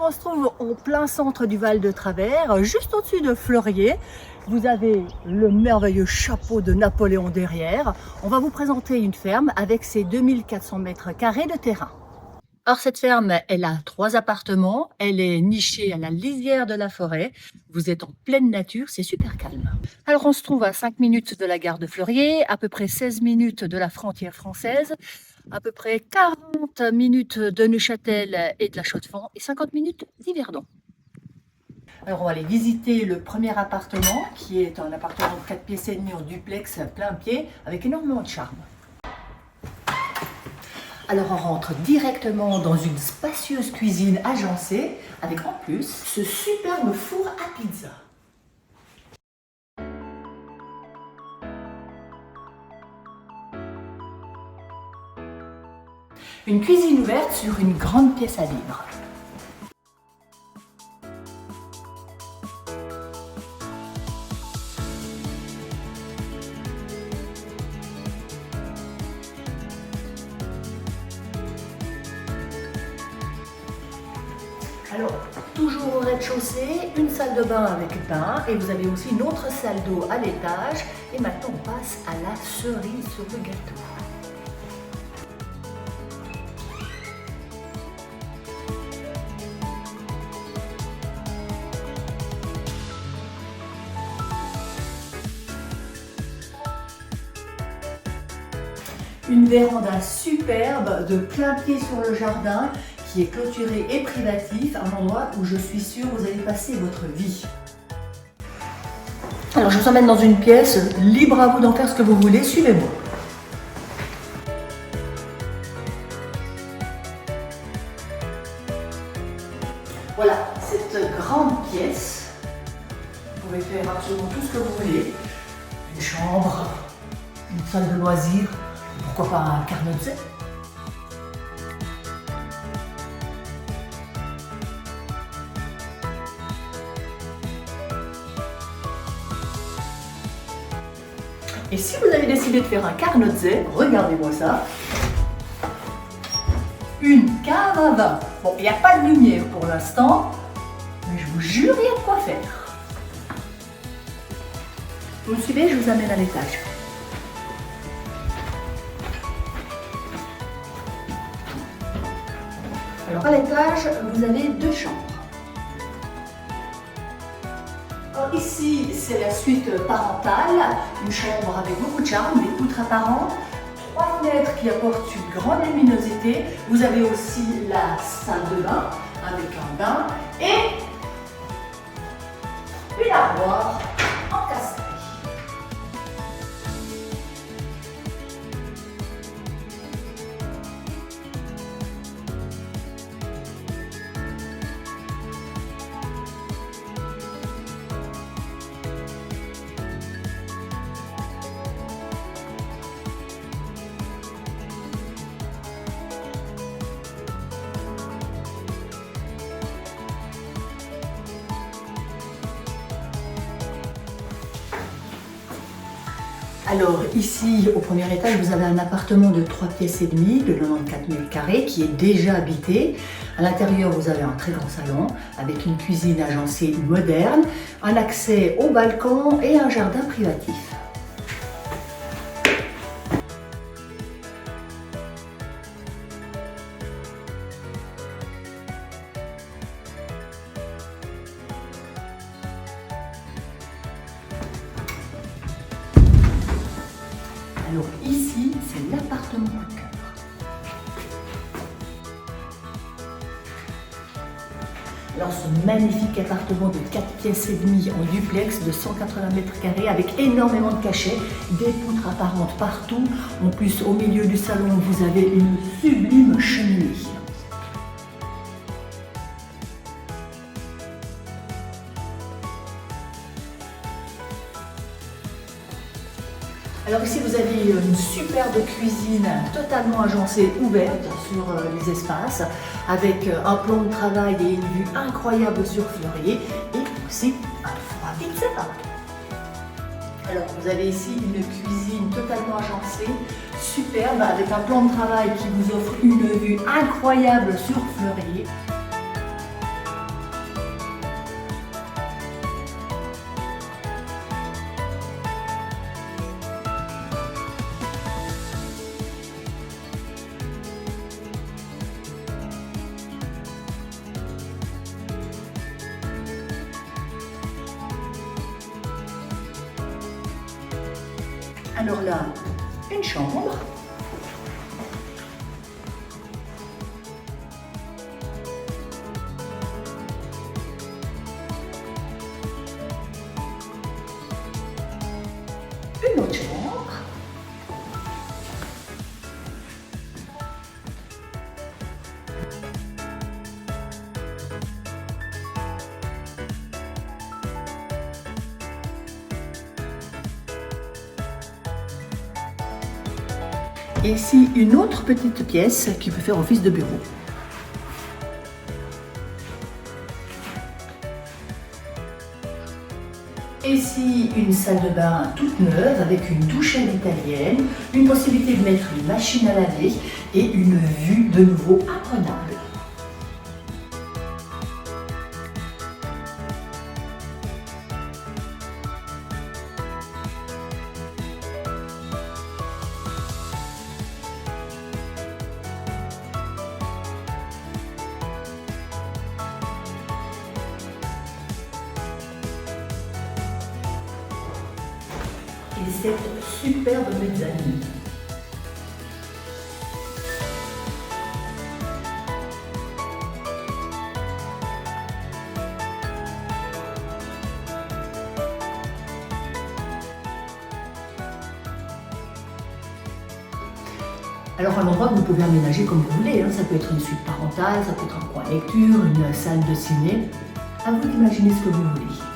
on se trouve au plein centre du Val de Travers, juste au-dessus de Fleurier. Vous avez le merveilleux château de Napoléon derrière. On va vous présenter une ferme avec ses 2400 mètres carrés de terrain. Alors cette ferme, elle a 3 appartements, elle est nichée à la lisière de la forêt, vous êtes en pleine nature, c'est super calme. Alors on se trouve à 5 minutes de la gare de Fleurier, à peu près 16 minutes de la frontière française, à peu près 40 minutes de Neuchâtel et de la Chaux-de-Fonds et 50 minutes d'Yverdon. Alors on va aller visiter le premier appartement qui est un appartement de 4 pièces et demie en duplex plein pied avec énormément de charme. Alors on rentre directement dans une spacieuse cuisine agencée avec en plus ce superbe four à pizza. Une cuisine ouverte sur une grande pièce à vivre. Alors, toujours au rez-de-chaussée, une salle de bain avec bain et vous avez aussi une autre salle d'eau à l'étage. Et maintenant, on passe à la cerise sur le gâteau. Une véranda superbe de plein pied sur le jardin qui est clôturé et privatif, un endroit où je suis sûre vous allez passer votre vie. Alors je vous emmène dans une pièce, libre à vous d'en faire ce que vous voulez, suivez-moi. Voilà, cette grande pièce, vous pouvez faire absolument tout ce que vous voulez. Une chambre, une salle de loisirs, pourquoi pas un carnotset. Et si vous avez décidé de faire un carnotset, regardez-moi ça. Une cave à vin. Bon, il n'y a pas de lumière pour l'instant, mais je vous jure, il y a de quoi faire. Vous me suivez, je vous amène à l'étage. Alors à l'étage, vous avez 2 chambres. Alors ici, c'est la suite parentale, une chambre avec beaucoup de charme, des poutres apparentes, 3 fenêtres qui apportent une grande luminosité. Vous avez aussi la salle de bain avec un bain et une armoire encastrée. Alors ici, au premier étage, vous avez un appartement de 3 pièces et demie, de 94 mètres carrés, qui est déjà habité. À l'intérieur, vous avez un très grand salon avec une cuisine agencée moderne, un accès au balcon et un jardin privatif. Alors ici, c'est l'appartement de cœur. Alors ce magnifique appartement de 4 pièces et demie en duplex de 180 mètres carrés avec énormément de cachets, des poutres apparentes partout. En plus, au milieu du salon, vous avez une sublime cheminée. Alors ici vous avez une superbe cuisine totalement agencée, ouverte sur les espaces, avec un plan de travail et une vue incroyable sur Fleurier, et aussi un four à pizza. Alors vous avez ici une cuisine totalement agencée, superbe, avec un plan de travail qui vous offre une vue incroyable sur Fleurier. Alors là, une chambre. Une autre chambre. Et ici, une autre petite pièce qui peut faire office de bureau. Et ici, une salle de bain toute neuve avec une douche à l'italienne, une possibilité de mettre une machine à laver et une vue de nouveau imprenable. Et cette superbe mezzanine. Alors un endroit que vous pouvez aménager comme vous voulez, hein. Ça peut être une suite parentale, ça peut être un coin lecture, une salle de ciné. À vous d'imaginer ce que vous voulez.